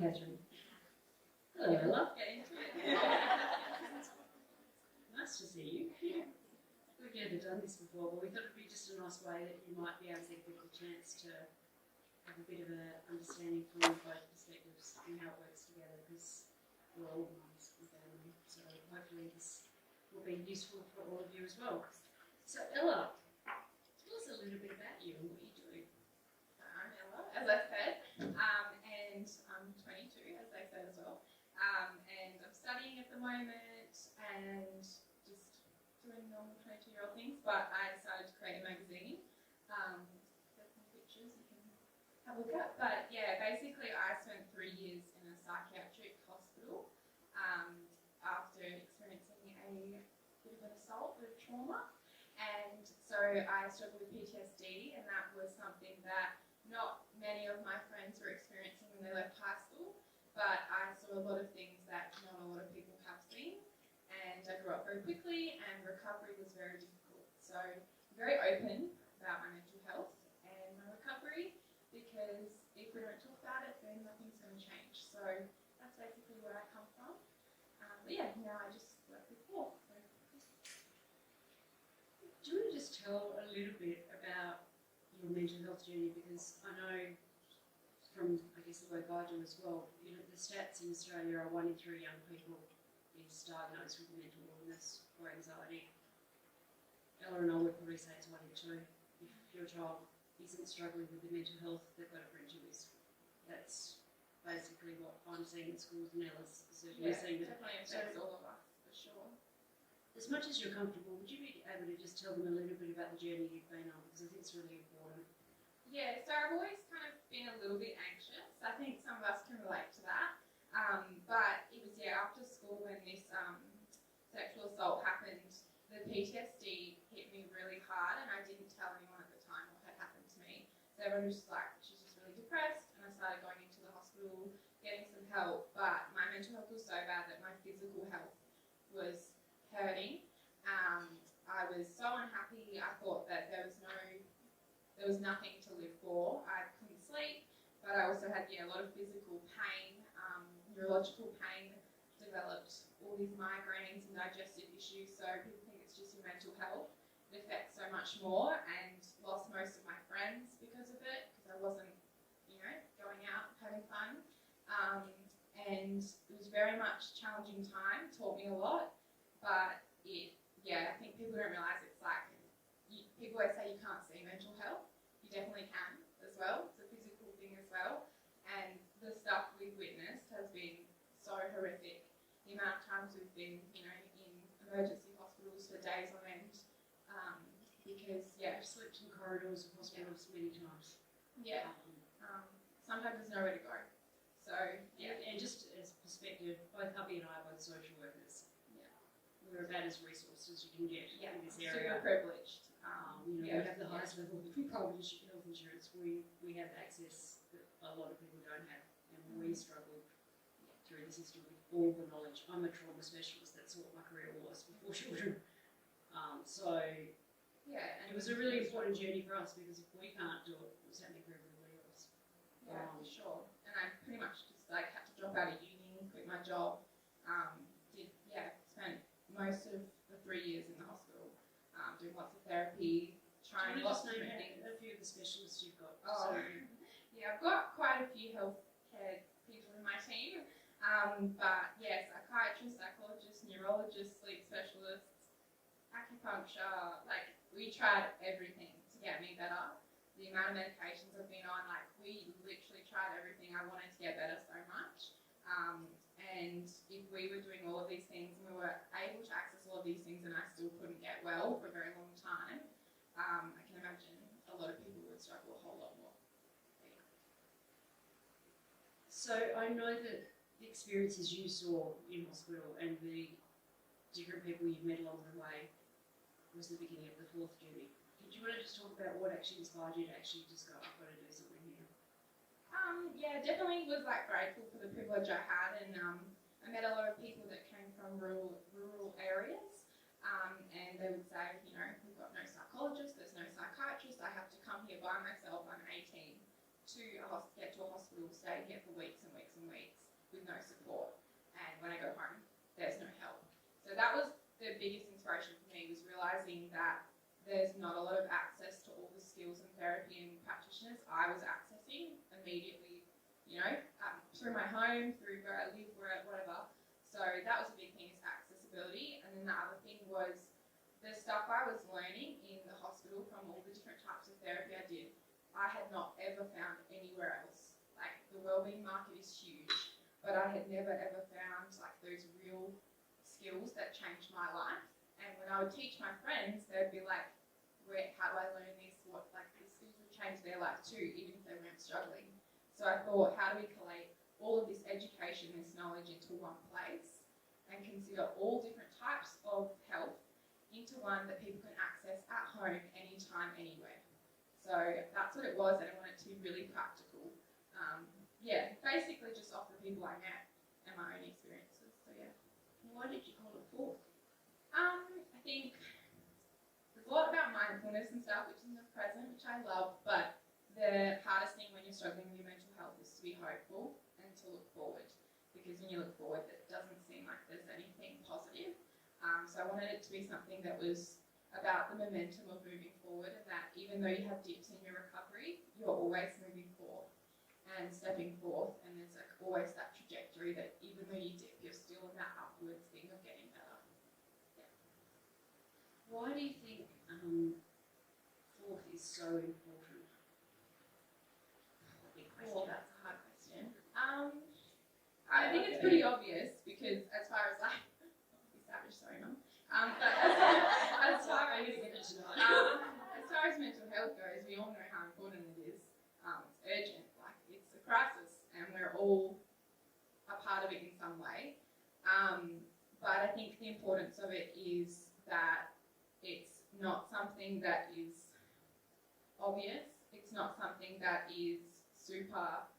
Catherine. Hello, Ella. Nice to see you. We've never done this before, but we thought it'd be just a nice way that you might be able to give people a chance to have a bit of an understanding from both perspectives and how it works together, because we're all mums and family. So hopefully this will be useful for all of you as well. So Ella, tell us a little bit about you and what you do. I'm Ella, as I said, and I'm 22, as they said as well. And I'm studying at the moment and just doing normal 22-year-old things, but I decided to create a magazine. There's some pictures you can have a look at. But yeah, basically I spent 3 years in a psychiatric hospital after experiencing a bit of an assault, a bit of trauma. And so I struggled with PTSD, and that was something that not many of my friends were experiencing when they left high school, but I saw a lot of things that not a lot of people have seen, and I grew up very quickly, and recovery was very difficult. So I'm very open about my mental health and my recovery, because if we don't talk about it, then nothing's going to change. So that's basically where I come from. But yeah, now I just work with Paul. So. Do you want to just tell a little bit about your mental health journey? Because I know from, I guess, the work I do as well, you know, the stats in Australia are 1 in 3 young people is diagnosed with mental illness or anxiety. Ella and I would probably say it's 1 in 2. If your child isn't struggling with the mental health, they've got a friend who is. That's basically what I'm seeing in schools, and Ella's certainly seeing it. Definitely affects all of us, for sure. As much as you're comfortable, would you be able to just tell them a little bit about the journey you've been on? Because I think it's really important. Yeah, so I've always kind of been a little bit anxious. I think some of us can relate to that. But it was, after school when this sexual assault happened, the PTSD hit me really hard, and I didn't tell anyone at the time what had happened to me. So everyone was just like, she's just really depressed, and I started going into the hospital, getting some help, but my mental health was so bad that my physical health was hurting. I was so unhappy. I thought that there was nothing to live for. I couldn't sleep, but I also had a lot of physical pain, neurological pain, developed all these migraines and digestive issues. So people think it's just your mental health. It affects so much more, and lost most of my friends because of it, because I wasn't, going out having fun. And it was very much challenging time, taught me a lot, but I think people don't realise it's like, people always say you can't see mental health. You definitely can as well. It's a physical thing as well. And the stuff we've witnessed has been so horrific. The amount of times we've been, in emergency hospitals for days on end, because, I've slept in corridors of hospitals many times. Sometimes there's nowhere to go. So, And just as perspective, both hubby and I are both social workers. We're about as resourced as you can get in this area. Super privileged. We have the highest level of private health insurance. We have access that a lot of people don't have, and we struggled through the system with all the knowledge. I'm a trauma specialist. That's what my career was before children. And it was a really important journey for us, because if we can't do it, what's happening for everybody else? Yeah, for sure. And I pretty much just had to drop out of uni, quit my job. Spent most of the 3 years in the hospital, doing lots of therapy, trying lots of different things. A few of the specialists you've got. I've got quite a few healthcare people in my team. Psychiatrists, psychologists, neurologists, sleep specialists, acupuncture. We tried everything to get me better. The amount of medications I've been on, we literally tried everything. I wanted to get better so much. And if we were doing all of these things and we were able to access all of these things and I still couldn't get well for a very long time, I can imagine a lot of people would struggle a whole lot more. So I know that the experiences you saw in hospital and the different people you met along the way was the beginning of the 4th journey. Did you want to just talk about what actually inspired you to actually just go, I've got to do something here? Definitely was grateful for the privilege I had, and I met a lot of people that came from rural areas, and they would say, we've got no psychologist, there's no psychiatrist, I have to come here by myself, I'm 18, to get to a hospital, stay here for weeks and weeks and weeks. with no support. And when I go home, there's no help. So that was the biggest inspiration for me, was realising that there's not a lot of access to all the skills and therapy and practitioners I was accessing immediately, through my home, through where I live, whatever. So that was a big thing, is accessibility. And then the other thing was the stuff I was learning in the hospital from all the different types of therapy I did, I had not ever found anywhere else. Like, the wellbeing market is huge, but I had never ever found like those real skills that changed my life. And when I would teach my friends, they'd be like, how do I learn this? These skills would change their life too, even if they weren't struggling. So I thought, how do we collate all of this education, this knowledge into one place and consider all different types of help into one that people can access at home, anytime, anywhere. So that's what it was, and I want it to be really practical. Basically just off the people I met and my own experiences. So yeah. Why did you call it Forth? I think there's a lot about mindfulness and stuff, which is in the present, which I love, but the hardest thing when you're struggling with your mental health is to be hopeful and to look forward, because when you look forward, it doesn't seem like there's anything positive. So I wanted it to be something that was about the momentum of moving forward, and that even though you have dips in your recovery, you're always moving forward and stepping forth, and there's always that trajectory that even though you dip, you're still in that upwards thing of getting better. Yeah. Why do you think Forth is so important? Big question. Well, that's a hard question. I think it's pretty obvious, because as far as savage, sorry, Mum. But as far as mental health goes, we all know how important it is. It's urgent, it's a crisis, and we're all a part of it in some way. But I think the importance of it is that it's not something that is obvious. It's not something that is super,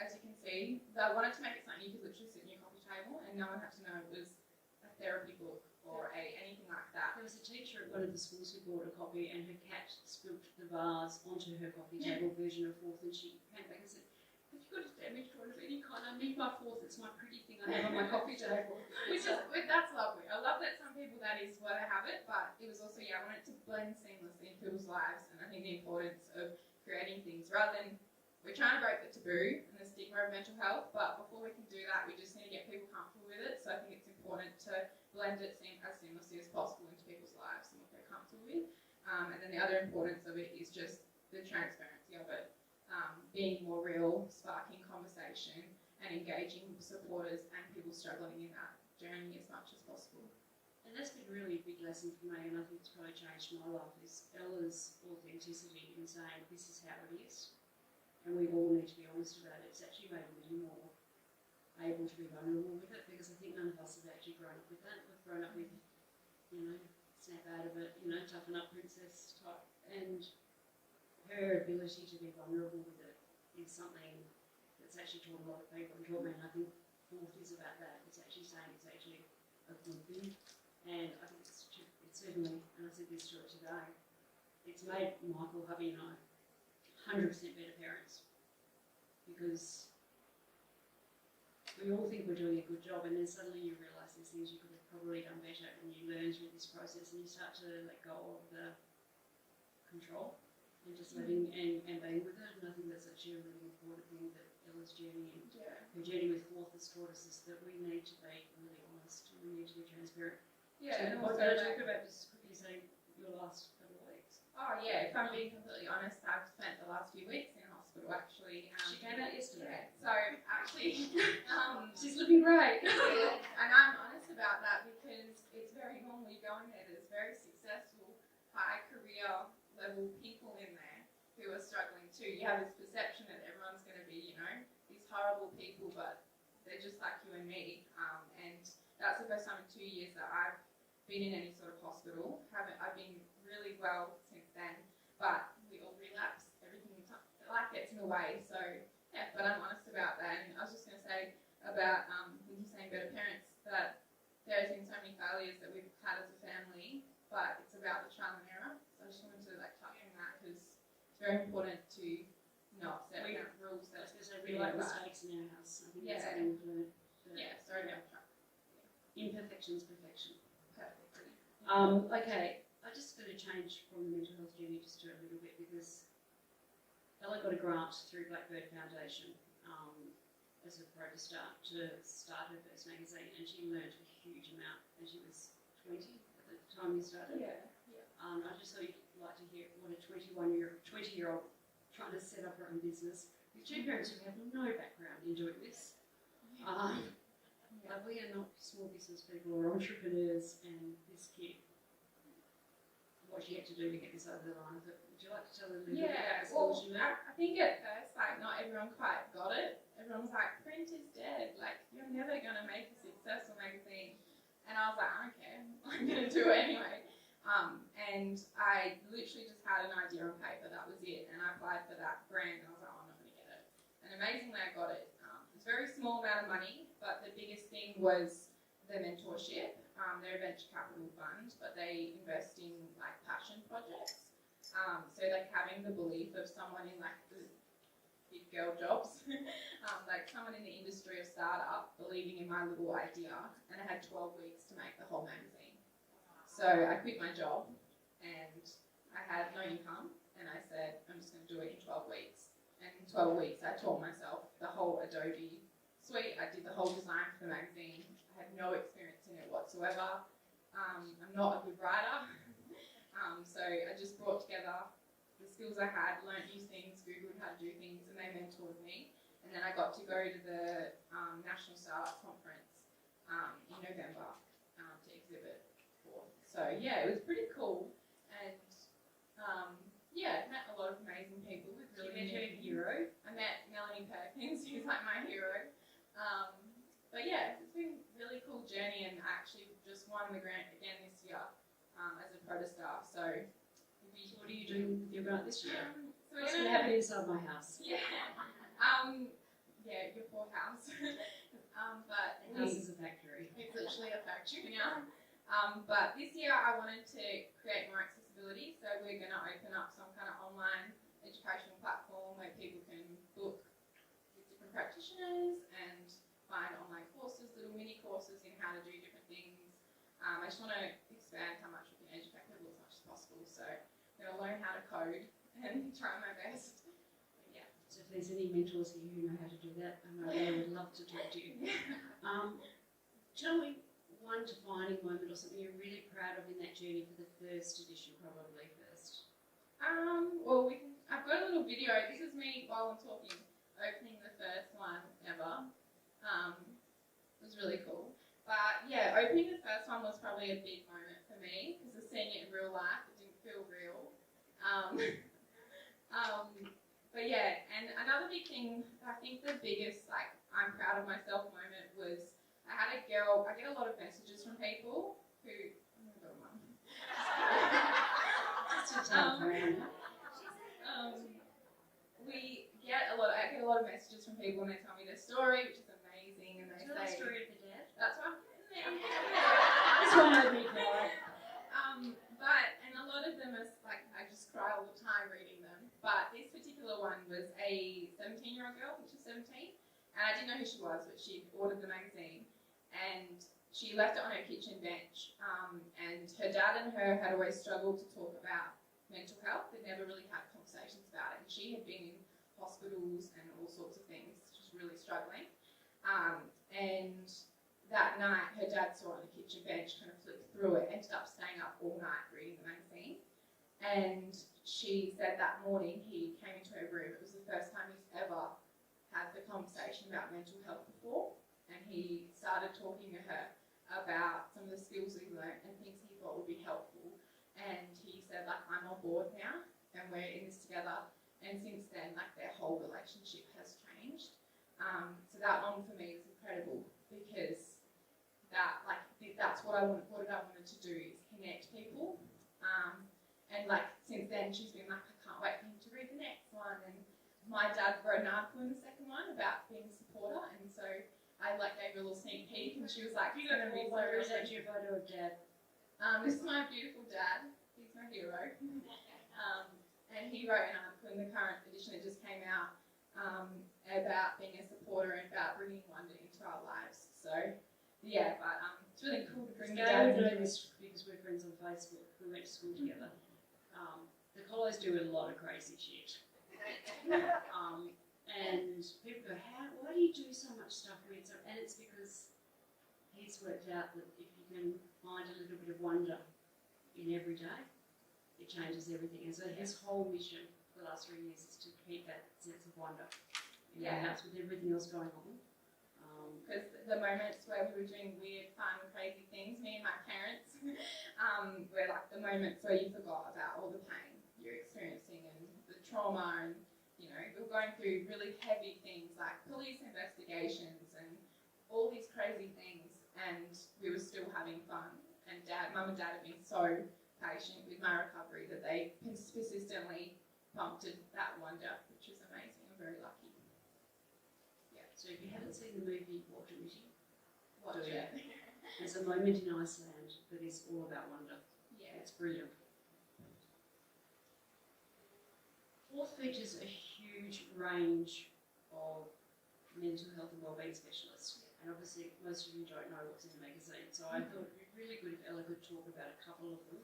as you can see, I wanted to make it something you could literally sit in your coffee table and no one had to know it was a therapy book or anything like that. There was a teacher at one of the schools who bought a copy, and her cat spilt the vase onto her coffee table version of Forth, and she came back and said, "Have you got a damaged one of any kind? I need my Forth. It's my pretty thing I have on my coffee table." That's lovely. I love that some people that is why they have it, but it was also, I wanted to blend seamlessly in people's lives, and I think the importance of creating things rather than, we're trying to break the taboo and the stigma of mental health, but before we can do that, we just need to get people comfortable with it. So I think it's important to blend it as seamlessly as possible into people's lives and what they're comfortable with. And then the other importance of it is just the transparency of it, being more real, sparking conversation, and engaging supporters and people struggling in that journey as much as possible. And that's been really a big lesson for me, and I think it's probably changed my life, is Ella's authenticity in saying this is how it is, and we all need to be honest about it. It's actually made me more able to be vulnerable with it, because I think none of us have actually grown up with that. We've grown up with, snap out of it, toughen up princess type, and her ability to be vulnerable with it is something that's actually taught a lot of people and taught me, and I think Forth is about that. It's actually saying it's actually a good thing. And I think it's certainly, and I said this to her today, it's made Michael, hubby and I 100% better parents, because we all think we're doing a good job, and then suddenly you realise there's things you could have probably done better, and you learn through this process, and you start to let go of the control and just letting and being with it. And I think that's actually a really important thing that Ella's journey and her journey with Forth has taught us, is that we need to be really honest and we need to be transparent. Yeah, and what also did I talk about, just quickly saying your last couple of weeks? Oh yeah, if I'm being completely honest, I've spent the last few weeks in hospital actually. She came out yesterday. So actually, she's looking great. and I'm honest about that, because it's very normal you go in there. There's very successful, high career level people in there who are struggling too. You have this perception that everyone's going to be, these horrible people, but they're just like you and me. And that's the first time in 2 years that I've been in any sort of hospital. I've been really well since then, but we all relapse. Everything gets in the way. So yeah, but I'm honest about that. And I was just going to say about when you're saying better parents, that there's been so many failures that we've had as a family, but it's about the trial and error. So I just wanted to touch on that, because it's very important to not set We- down rules I was that. going to say, we like mistakes in our house. I think that's Yeah. something we've learned. Yeah, sorry about that. Imperfection's perfection. Perfect. Okay, I'm just going to change from the mental health journey just a little bit because Ella got a grant through Blackbird Foundation as a pro to start her first magazine, and she learned a huge amount. And she was 20 at the time you started. Yeah. I just thought you'd like to hear what a 20-year-old trying to set up her own business with two parents who have no background in doing this. But we are not small business people or entrepreneurs, and this kid, what she had to do to get this over the line. But would you like to tell a little bit about the skills you learned? I think at first, like, not everyone quite got it. Everyone was like, print is dead. Like, you're never going to make a successful magazine. And I was like, I don't care. I'm going to do it anyway. And I literally just had an idea on paper. That was it. And I applied for that grant, and I was like, oh, I'm not going to get it. And amazingly, I got it. It's a very small amount of money, but the biggest thing was the mentorship. They're a venture capital fund, but they invest in like passion projects. So like having the belief of someone in like the big girl jobs, like someone in the industry of startup believing in my little idea, and I had 12 weeks to make the whole magazine. So I quit my job, and I had no income, and I said I'm just going to do it in 12 weeks. And in 12 weeks, I taught myself the whole Adobe suite. I did the whole design for the magazine. I had no experience in it whatsoever. I'm not a good writer. So I just brought together the skills I had, learnt new things, Googled how to do things, and they mentored me. And then I got to go to the National Startup Conference in November to exhibit for. So yeah, it was pretty cool. And yeah, met a lot of amazing people with really You met her hero. I met Melanie Perkins, who's like my hero. But yeah, it's been a really cool journey, and I actually just won the grant again this year as a protestar. So What are you doing with your grant this year? So What's going to happen inside my house? Yeah. Yeah, your poor house. But The house is a factory. it's literally a factory now. But this year I wanted to create more accessibility, so we're going to open up some kind of online educational platform where people can book with different practitioners and find online courses, little mini courses in how to do different things. I just want to expand how much we can educate people as much as possible, so I'm going to learn how to code and try my best. Yeah. So if there's any mentors here who know how to do that, I would love to talk to you. Tell me one defining moment or something you're really proud of in that journey for the first edition, probably first. Well, I've got a little video. This is me while I'm talking, opening the first one ever. It was really cool. But yeah, opening the first one was probably a big moment for me because seeing it in real life, it didn't feel real. But yeah, and another big thing, I think the biggest, like, I'm proud of myself moment was I had a girl, I get a lot of messages from people who, oh my god, mum. I get a lot of messages from people and they tell me their story, which is amazing, and they Tell the say, story of the dad. that's why I'm getting there. This one made me cry. And a lot of them are like, I just cry all the time reading them. But this particular one was a 17-year-old girl, which is 17, and I didn't know who she was, but she'd ordered the magazine, and she left it on her kitchen bench. And her dad and her had always struggled to talk about mental health. They'd never really had conversations about it, and she had been in hospitals and all sorts of things. She was really struggling. And that night, her dad saw it on the kitchen bench, kind of flipped through it, ended up staying up all night reading the magazine. And she said that morning he came into her room. It was the first time he's ever had the conversation about mental health before. And he started talking to her about some of the skills he learned and things he thought would be helpful. And he said, like, I'm on board now and we're in this together. And since then, like, their whole relationship has changed. So that one for me was incredible because that, like, that's what I wanted to do, is connect people. And like, since then she's been like, I can't wait for him to read the next one. And my dad wrote an article in the second one about being a supporter, and so I like gave her a little sneak peek, and she was like, You got to read so that your photo of dad. this is my beautiful dad. He's my hero. and he wrote an article in the current edition that just came out about being a supporter and about bringing wonder into our lives. So yeah, but it's really cool to bring the dads into this because we're friends on Facebook. We went to school together. The Kolos do a lot of crazy shit. And people go, why do you do so much stuff weird? And it's because he's worked out that if you can find a little bit of wonder in every day, it changes everything. And so his whole mission for the last 3 years is to keep that sense of wonder in the house with everything else going on. Because the moments where we were doing weird, fun, crazy things, me and my parents, were like the moments where you forgot about all the pain you're experiencing and the trauma, and you know, we were going through really heavy things like police investigations and all these crazy things, and we were still having fun. And Mum and Dad have been so patient with my recovery that they persistently prompted that wonder, which was amazing. I'm very lucky. So if you haven't seen the movie Watermitty, Watch it. There's a moment in Iceland that is all about wonder. Yeah. It's brilliant. Forth features a huge range of mental health and wellbeing specialists. And obviously most of you don't know what's in the magazine, so I thought it'd be really good if Ella could talk about a couple of them.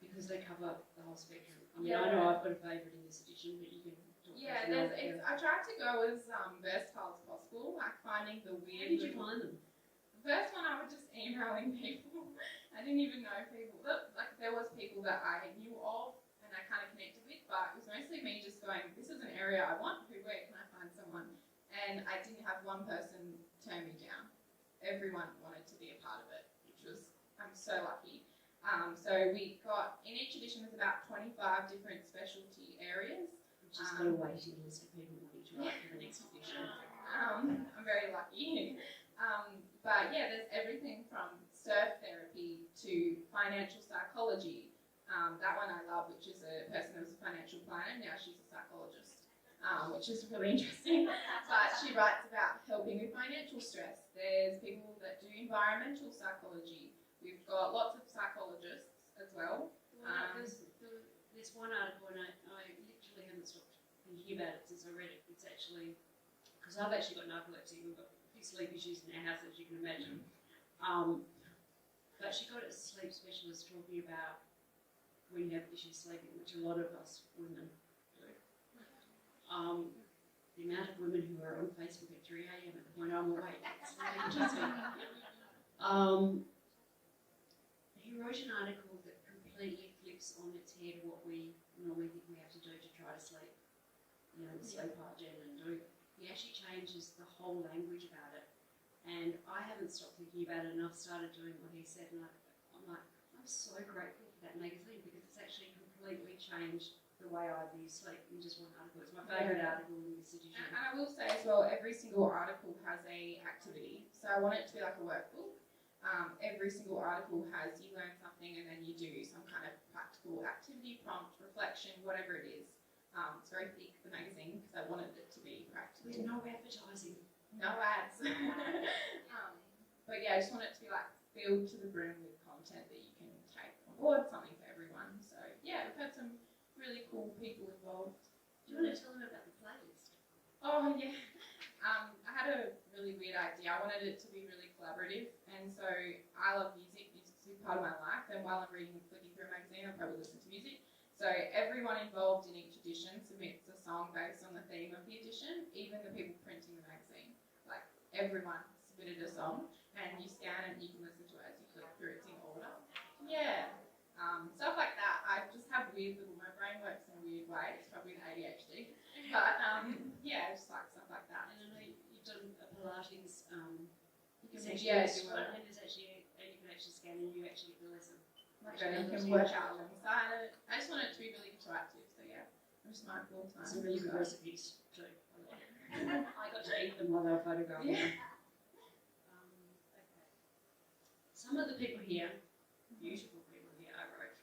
Because they cover the whole spectrum. I mean, I know I've got a favourite in this edition, but you can talk about it. I tried to go as versatile as possible, like finding the weird. How did you find them? The first one I was just emailing people. I didn't even know people. Like there was people that I knew of and I kind of connected with, but it was mostly me just going, this is an area I want, where can I find someone? And I didn't have one person turn me down. Everyone wanted to be a part of it, which was, I'm so lucky. So we got, in each edition there's about 25 different specialty areas. We've just got a waiting list of people wanting to write for the next edition. I'm very lucky. But yeah, there's everything from surf therapy to financial psychology. That one I love, which is a person that was a financial planner, now she's a psychologist, which is really interesting. But she writes about helping with financial stress. There's people that do environmental psychology. We've got lots of psychologists as well. There's one article, and I literally haven't stopped thinking about it since I read it. It's actually, because I've actually got narcolepsy, we've got a few sleep issues in our house, as you can imagine. But she got a sleep specialist talking about when you have issues sleeping, which a lot of us women do. The amount of women who are on Facebook at 3 a.m. at the point I'm awake, it's really interesting. He wrote an article that completely flips on its head what we normally think we have to do to try to sleep, you know, the sleep hygiene and do. He actually changes the whole language about it, and I haven't stopped thinking about it, and I've started doing what he said, and I'm like, I'm so grateful for that magazine because it's actually completely changed the way I view sleep in just one article. It's my favourite article in this edition. And I will say as well, every single article has a activity, so I want it to be like a workbook. Every single article has, you learn something and then you do some kind of practical activity, prompt, reflection, whatever it is. It's very thick, the magazine, because I wanted it to be practical. With no advertising. No ads. But yeah, I just want it to be like filled to the brim with content that you can take on board, something for everyone. So yeah, we've had some really cool people involved. Do you want to tell them about the playlist? Oh yeah. I had a really weird idea. I wanted it to be really collaborative, and so I love music. Music's a big part of my life, and while I'm flicking through a magazine, I'll probably listen to music. So everyone involved in each edition submits a song based on the theme of the edition, even the people printing the magazine. Like, everyone submitted a song, and you scan it and you can listen to it as you click through. It's in order. Yeah. Stuff like that. I just have my brain works in a weird way. It's probably an ADHD. But yeah, just like stuff like that. And I know you've done a Pilates section. Yeah, and there's actually, and you can actually scan and you actually get the lesson. Like you can work out alongside it. I just want it to be really interactive. So yeah, I'm just mindful time. Some really good recipes too. I got to eat them while they were photographing. Yeah. Okay. Some of the people here, beautiful people here, I wrote,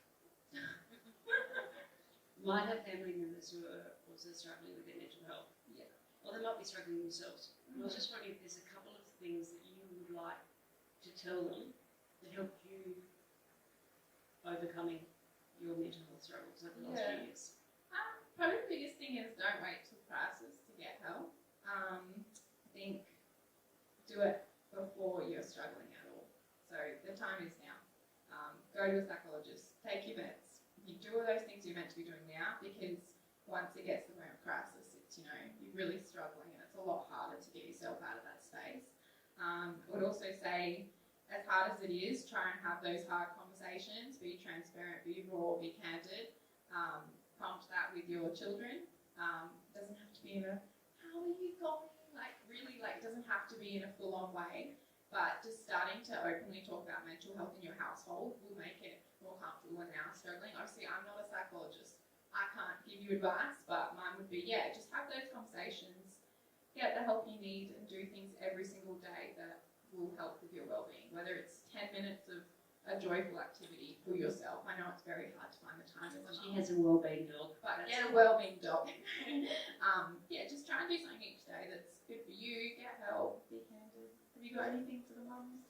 might have family members who are also struggling with their mental health. Yeah. Or they might be struggling themselves. And I was just wondering if there's a couple of things that you would like to tell them that help you overcoming your mental health struggles over the last Yeah. few years? Probably the biggest thing is don't wait till crisis to get help. I think do it before you're struggling at all. So the time is now. Go to a psychologist, take your meds. You do all those things you're meant to be doing now, because once it gets to the point of crisis, it's, you know, you're really struggling and it's a lot harder to get yourself out of that space. I would also say, as hard as it is, try and have those hard conversations, be transparent, be raw, be candid. Prompt that with your children. Doesn't have to be in a, how are you going? Like, really, like, doesn't have to be in a full-on way. But just starting to openly talk about mental health in your household will make it more comfortable when they are struggling. Obviously, I'm not a psychologist. I can't give you advice, but mine would be, yeah, just have those conversations, get the help you need, and do things every single day that will help with your well-being. Whether it's 10 minutes of a joyful activity for yourself. I know it's very hard to find the time as a She mum. has a well-being dog. But get a well-being dog. Yeah, just try and do something each day that's good for you. Get help. Be candid. Have you got anything for the mums?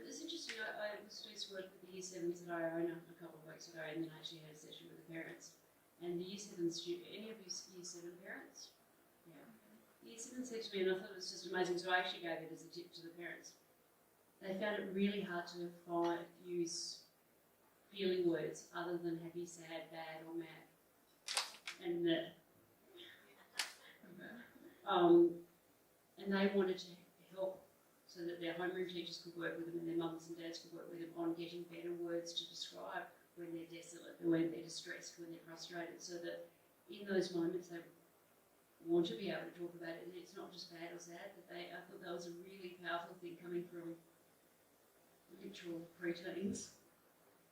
It's interesting. I was doing some work with the Year 7s at Iona a couple of weeks ago, and then actually had a session with the parents. And the Year 7 student, any of you Year 7 parents? Yeah. The Year 7 said to me, and I thought it was just amazing, so I actually gave it as a tip to the parents. They found it really hard to use feeling words other than happy, sad, bad, or mad. And and they wanted to help so that their homeroom teachers could work with them and their mums and dads could work with them on getting better words to describe when they're desolate, when they're distressed, when they're frustrated, so that in those moments they want to be able to talk about it. And it's not just bad or sad, but I thought that was a really powerful thing coming from literal preteens.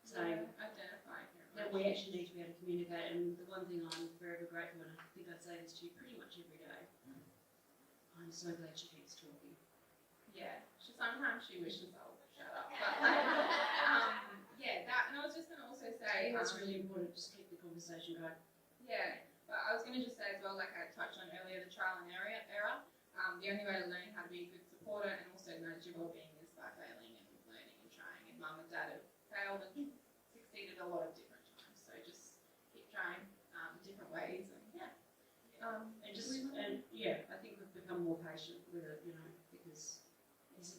So identifying that we actually need to be able to communicate. And the one thing I'm forever grateful, and I think I say this to you pretty much every day, I'm so glad she keeps talking. Yeah, sometimes she wishes I would shut up. But yeah, that, and I was just going to also say, It's really important to just keep the conversation going. yeah, but I was going to just say as well, like I touched on earlier, the trial and error. The only way to learn how to be a good supporter and also manage your well-being is by failing and learning and trying. And mum and dad have failed and succeeded a lot of different times, so just keep trying different ways and I think we've become more patient with it, you know, because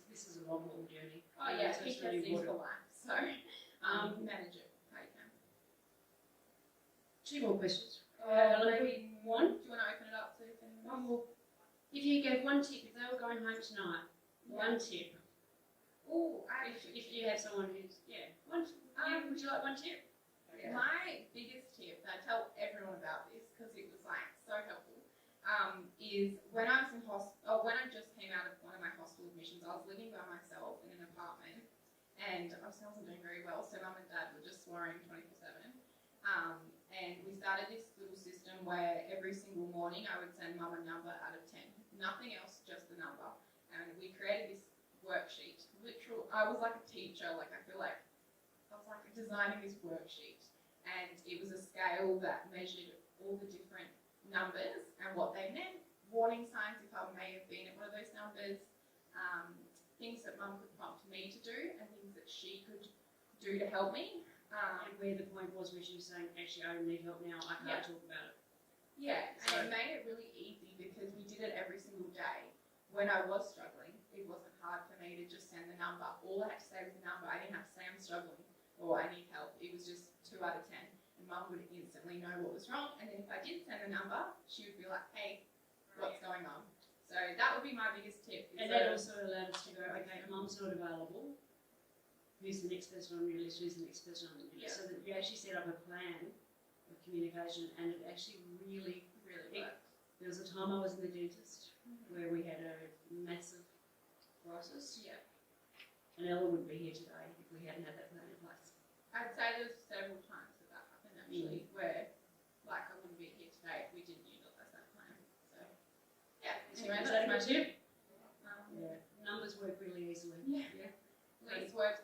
this is a long journey. oh yeah, so it's it's really things for important. life. So manage it how you can. 2 more questions. Maybe one. Do you want to open it up to if anyone else? Well, if you gave one tip, if they were going home tonight, one tip. Oh, If you have someone who's one. Would you like one tip? Yeah. My biggest tip, and I tell everyone about this because it was like so helpful, is when I was in hospital, when I just came out of one of my hospital admissions, I was living by myself in an apartment, and obviously I wasn't doing very well, so mum and dad were just worrying 24/7. And we started this little system where every single morning I would send mum a number out of 10, nothing else, just the number, and we created this worksheet. I was like a teacher, like I feel like I was like designing this worksheet. And it was a scale that measured all the different numbers and what they meant, warning signs if I may have been at one of those numbers, things that mum could prompt me to do and things that she could do to help me. And where the point was where she was saying, actually, I need help now, I can't talk about it. Yeah, and it made it really easy because we did it every single day. When I was struggling, it wasn't hard for me to just send the number. All I had to say was the number. I didn't have to say I'm struggling or I need help. It was just 2 out of 10. And mum would instantly know what was wrong. And then if I did send a number, she would be like, hey, what's going on? So that would be my biggest tip. And that also allowed us to go, okay, mum's not available. Who's the next person on your list? Who's the next person on your list? So that you actually set up a plan of communication, and it actually really worked. There was a time I was in the dentist where we had a massive crisis. Yeah. And Ella wouldn't be here today if we hadn't had that plan in place. I'd say there's several times that happened actually, where like I wouldn't be here today if we didn't utilise that plan. So yeah. Anyway, that's my tip. Numbers work really easily. Yeah. Least words